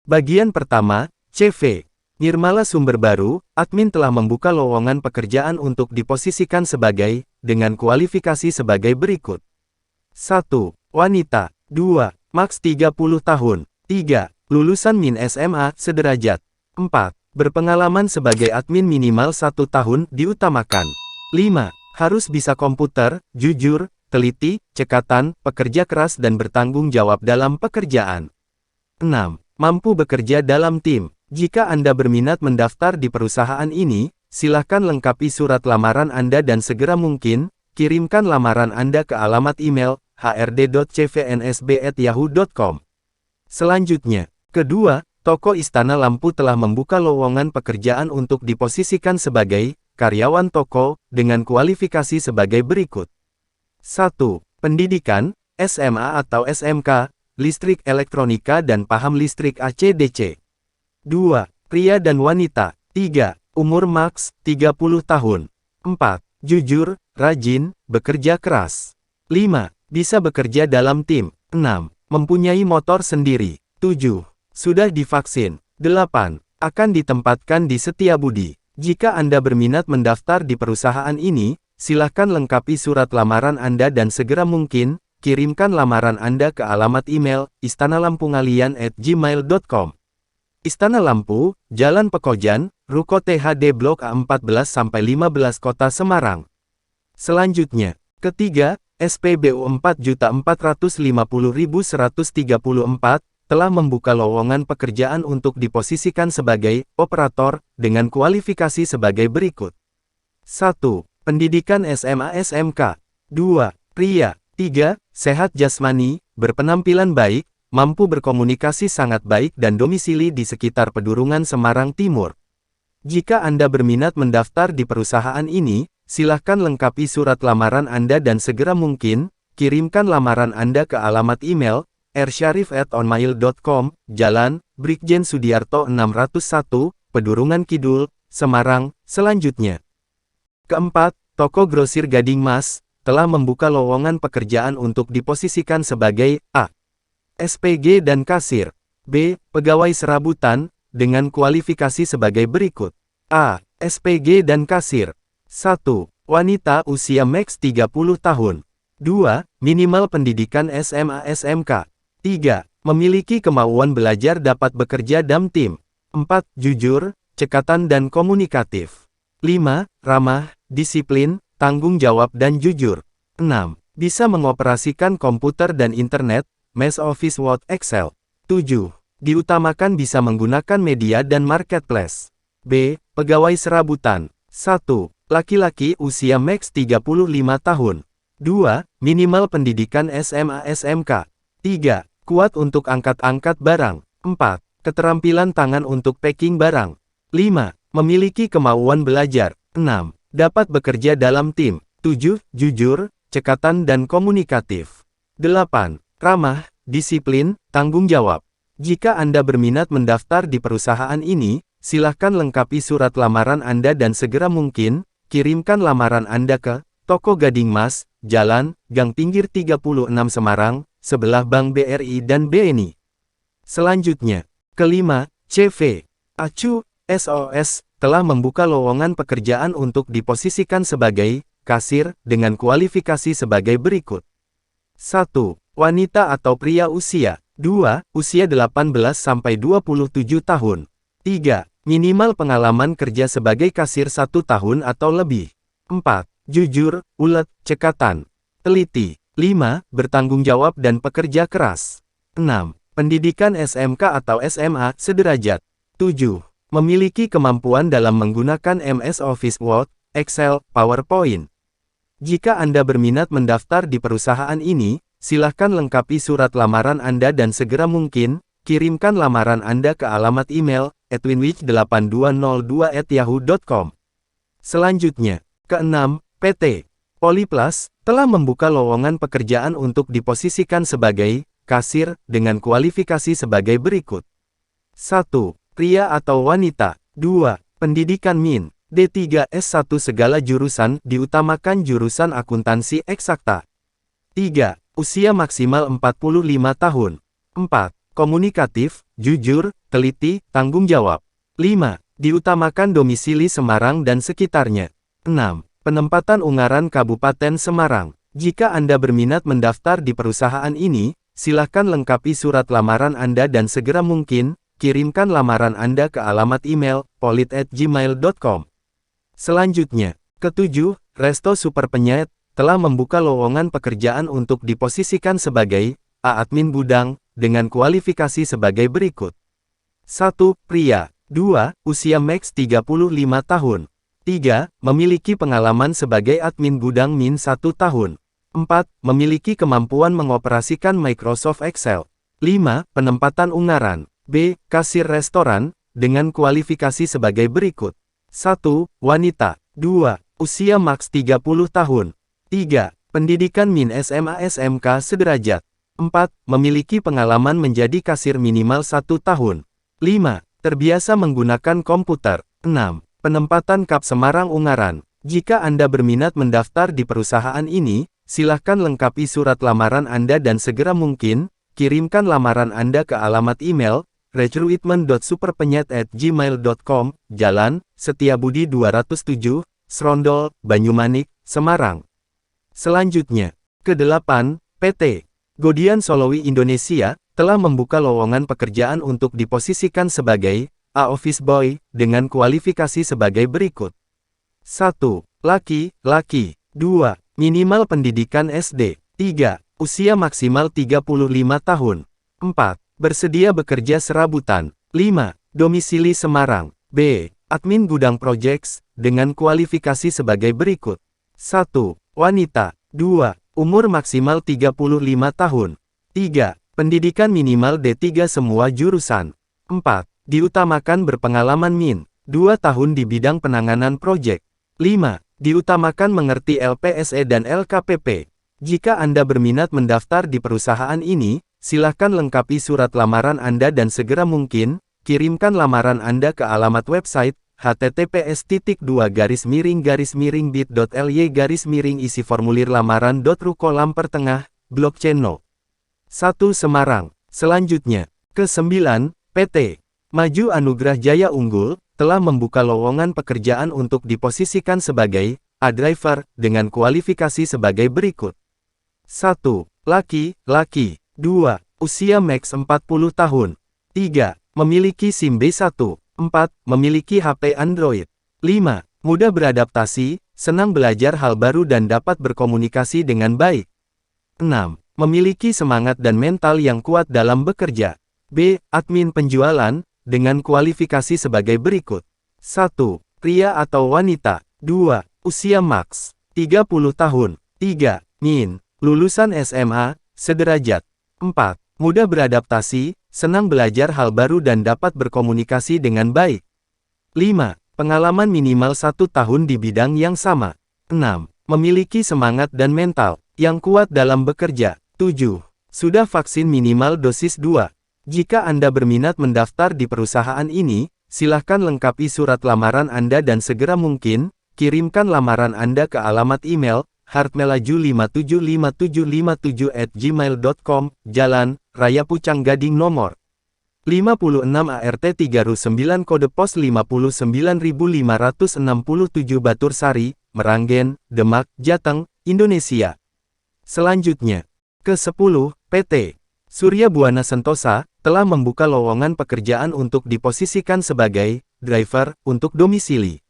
Bagian pertama, CV. Nirmala Sumber Baru, admin telah membuka lowongan pekerjaan untuk diposisikan sebagai, dengan kualifikasi sebagai berikut. 1. Wanita. 2. Maks 30 tahun. 3. Lulusan min SMA, sederajat. 4. Berpengalaman sebagai admin minimal 1 tahun, diutamakan. 5. Harus bisa komputer, jujur, teliti, cekatan, pekerja keras dan bertanggung jawab dalam pekerjaan. 6. Mampu bekerja dalam tim. Jika Anda berminat mendaftar di perusahaan ini, silakan lengkapi surat lamaran Anda dan segera mungkin, kirimkan lamaran Anda ke alamat email, hrd.cvnsb@yahoo.com. Selanjutnya, kedua, Toko Istana Lampu telah membuka lowongan pekerjaan untuk diposisikan sebagai karyawan toko, dengan kualifikasi sebagai berikut. 1. Pendidikan, SMA atau SMK, listrik elektronika dan paham listrik AC/DC. 2. Pria dan wanita. 3. Umur maks 30 tahun. 4. Jujur, rajin, bekerja keras. 5. Bisa bekerja dalam tim. 6. Mempunyai motor sendiri. 7. Sudah divaksin. 8. Akan ditempatkan di Setiabudi. Jika Anda berminat mendaftar di perusahaan ini, silakan lengkapi surat lamaran Anda dan segera mungkin, kirimkan lamaran Anda ke alamat email, istanalampungalian@gmail.com. Istana Lampu, Jalan Pekojan, Ruko THD Blok A14-15 Kota Semarang. Selanjutnya, ketiga, SPBU 4.450.134, telah membuka lowongan pekerjaan untuk diposisikan sebagai operator, dengan kualifikasi sebagai berikut. 1. Pendidikan SMA SMK. 2. Pria. 3. Sehat jasmani, berpenampilan baik, mampu berkomunikasi sangat baik dan domisili di sekitar Pedurungan Semarang Timur. Jika Anda berminat mendaftar di perusahaan ini, silahkan lengkapi surat lamaran Anda dan segera mungkin, kirimkan lamaran Anda ke alamat email, rsyarif@onmail.com, Jalan, Brigjen Sudiarto 601, Pedurungan Kidul, Semarang. Selanjutnya, keempat, Toko Grosir Gading Mas, telah membuka lowongan pekerjaan untuk diposisikan sebagai A. SPG dan kasir. B. Pegawai serabutan, dengan kualifikasi sebagai berikut. A. SPG dan kasir. 1. Wanita usia maks 30 tahun. 2. Minimal pendidikan SMA SMK. 3. Memiliki kemauan belajar dapat bekerja dalam tim. 4. Jujur, cekatan dan komunikatif. 5. Ramah, disiplin, tanggung jawab dan jujur. 6. Bisa mengoperasikan komputer dan internet, MS Office Word Excel. 7. Diutamakan bisa menggunakan media dan marketplace. B. Pegawai serabutan. 1. Laki-laki usia maks 35 tahun. 2. Minimal pendidikan SMA SMK. 3. Kuat untuk angkat-angkat barang. 4. Keterampilan tangan untuk packing barang. 5. Memiliki kemauan belajar. 6. Dapat bekerja dalam tim. 7. Jujur, cekatan dan komunikatif. 8. Ramah, disiplin, tanggung jawab. Jika Anda berminat mendaftar di perusahaan ini, silahkan lengkapi surat lamaran Anda dan segera mungkin, kirimkan lamaran Anda ke Toko Gading Mas, Jalan, Gang Pinggir 36 Semarang, sebelah Bank BRI dan BNI. Selanjutnya, kelima, CV. Acu, SOS, telah membuka lowongan pekerjaan untuk diposisikan sebagai kasir, dengan kualifikasi sebagai berikut. 1. Wanita atau pria usia. 2. Usia 18-27 tahun. 3. Minimal pengalaman kerja sebagai kasir 1 tahun atau lebih. 4. Jujur, ulet, cekatan, teliti. 5. Bertanggung jawab dan pekerja keras. 6. Pendidikan SMK atau SMA, sederajat. 7. Memiliki kemampuan dalam menggunakan MS Office Word, Excel, PowerPoint. Jika Anda berminat mendaftar di perusahaan ini, silahkan lengkapi surat lamaran Anda dan segera mungkin, kirimkan lamaran Anda ke alamat email, edwinwich8202@yahoo.com. Selanjutnya, keenam, PT Polyplus, telah membuka lowongan pekerjaan untuk diposisikan sebagai kasir, dengan kualifikasi sebagai berikut. 1. Pria atau wanita. 2. Pendidikan min. D3 S1 segala jurusan, diutamakan jurusan akuntansi eksakta. 3. Usia maksimal 45 tahun. 4. Komunikatif, jujur, teliti, tanggung jawab. 5. Diutamakan domisili Semarang dan sekitarnya. 6. Penempatan Ungaran Kabupaten Semarang. Jika Anda berminat mendaftar di perusahaan ini, silakan lengkapi surat lamaran Anda dan segera mungkin, kirimkan lamaran Anda ke alamat email, polit@gmail.com. Selanjutnya, ketujuh, Resto Superpenyet, telah membuka lowongan pekerjaan untuk diposisikan sebagai admin gudang, dengan kualifikasi sebagai berikut. 1. Pria. 2. Usia maks 35 tahun. 3. Memiliki pengalaman sebagai admin gudang min 1 tahun. 4. Memiliki kemampuan mengoperasikan Microsoft Excel. 5. Penempatan Ungaran. B. Kasir restoran, dengan kualifikasi sebagai berikut. 1. Wanita. 2. Usia maks 30 tahun. 3. Pendidikan min SMA SMK sederajat. 4. Memiliki pengalaman menjadi kasir minimal 1 tahun. 5. Terbiasa menggunakan komputer. 6. Penempatan Kap Semarang Ungaran. Jika Anda berminat mendaftar di perusahaan ini, silahkan lengkapi surat lamaran Anda dan segera mungkin, kirimkan lamaran Anda ke alamat email, recruitment.superpenyet@gmail.com, Jalan, Setiabudi 207, Srondol, Banyumanik, Semarang. Selanjutnya, ke-8, PT Godian Solowi Indonesia, telah membuka lowongan pekerjaan untuk diposisikan sebagai office boy, dengan kualifikasi sebagai berikut. 1. Laki-laki. 2. Minimal pendidikan SD. 3. Usia maksimal 35 tahun. 4. Bersedia bekerja serabutan. 5. Domisili Semarang. B. Admin Gudang Projects, dengan kualifikasi sebagai berikut. 1. Wanita. 2. Umur maksimal 35 tahun. 3. Pendidikan minimal D3 semua jurusan. 4. Diutamakan berpengalaman min 2 tahun di bidang penanganan proyek. 5. Diutamakan mengerti LPSE dan LKPP. Jika Anda berminat mendaftar di perusahaan ini, silakan lengkapi surat lamaran Anda dan segera mungkin, kirimkan lamaran Anda ke alamat website, https://bit.ly/isi formulir lamaran.ru blockchain no. 1 Semarang. Selanjutnya, ke-9, PT Maju Anugrah Jaya Unggul, telah membuka lowongan pekerjaan untuk diposisikan sebagai driver, dengan kualifikasi sebagai berikut. 1. Laki-laki. 2. Usia maks 40 tahun. 3. Memiliki SIM B1. 4. Memiliki HP Android. 5. Mudah beradaptasi, senang belajar hal baru dan dapat berkomunikasi dengan baik. 6. Memiliki semangat dan mental yang kuat dalam bekerja. B. Admin penjualan, dengan kualifikasi sebagai berikut. 1. Pria atau wanita. 2. Usia maks 30 tahun. 3. Min. Lulusan SMA, sederajat. 4. Mudah beradaptasi, senang belajar hal baru dan dapat berkomunikasi dengan baik. 5. Pengalaman minimal 1 tahun di bidang yang sama. 6. Memiliki semangat dan mental yang kuat dalam bekerja. 7. Sudah vaksin minimal dosis 2. Jika Anda berminat mendaftar di perusahaan ini, silahkan lengkapi surat lamaran Anda dan segera mungkin, kirimkan lamaran Anda ke alamat email, hartmelaju575757@gmail.com, Jalan, Raya Pucang Gading nomor 56 ART 3 RU 9 kode pos 59567 Batur Sari, Meranggen, Demak, Jateng, Indonesia. Selanjutnya, ke-10, PT Surya Buana Sentosa, telah membuka lowongan pekerjaan untuk diposisikan sebagai driver, untuk domisili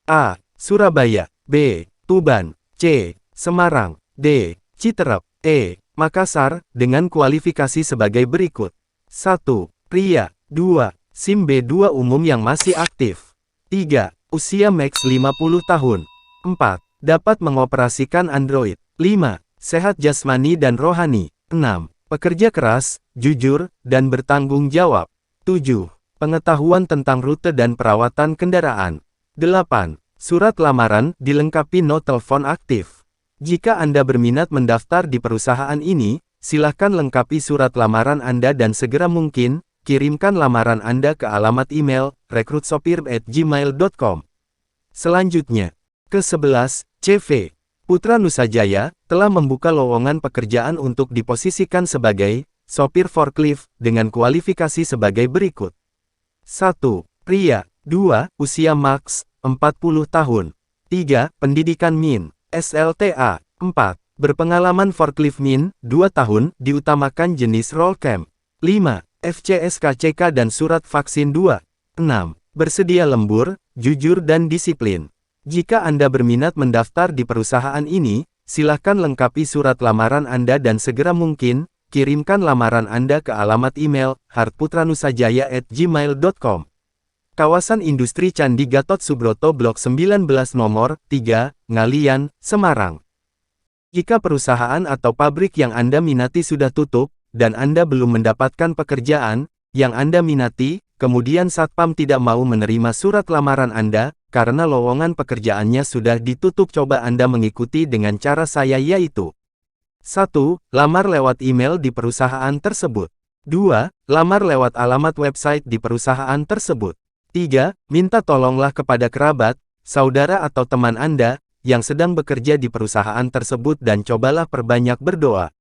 A. Surabaya, B. Tuban, C. Semarang, D. Citerep, E. Makassar, dengan kualifikasi sebagai berikut. 1. Pria. 2. SIM B2 umum yang masih aktif. 3. Usia maks 50 tahun. 4. Dapat mengoperasikan Android. 5. Sehat jasmani dan rohani. 6. Pekerja keras, jujur, dan bertanggung jawab. 7. Pengetahuan tentang rute dan perawatan kendaraan. 8. Surat lamaran dilengkapi no telepon aktif. Jika Anda berminat mendaftar di perusahaan ini, silahkan lengkapi surat lamaran Anda dan segera mungkin, kirimkan lamaran Anda ke alamat email, recruitsopir@gmail.com. Selanjutnya, ke-11, CV Putra Nusa Jaya, telah membuka lowongan pekerjaan untuk diposisikan sebagai sopir forklift, dengan kualifikasi sebagai berikut. 1. Pria. 2. Usia maks, 40 tahun. 3. Pendidikan Min, SLTA. 4. Berpengalaman forklift Min, 2 tahun, diutamakan jenis roll cam. 5. FCSKCK dan surat vaksin 2. 6. Bersedia lembur, jujur dan disiplin. Jika Anda berminat mendaftar di perusahaan ini, silakan lengkapi surat lamaran Anda dan segera mungkin, kirimkan lamaran Anda ke alamat email, hartputranusajaya@gmail.com. Kawasan Industri Candi Gatot Subroto Blok 19 Nomor 3, Ngalian, Semarang. Jika perusahaan atau pabrik yang Anda minati sudah tutup, dan Anda belum mendapatkan pekerjaan yang Anda minati, kemudian Satpam tidak mau menerima surat lamaran Anda, karena lowongan pekerjaannya sudah ditutup, coba Anda mengikuti dengan cara saya, yaitu 1. Lamar lewat email di perusahaan tersebut. 2. Lamar lewat alamat website di perusahaan tersebut. 3. Minta tolonglah kepada kerabat, saudara atau teman Anda, yang sedang bekerja di perusahaan tersebut dan cobalah perbanyak berdoa.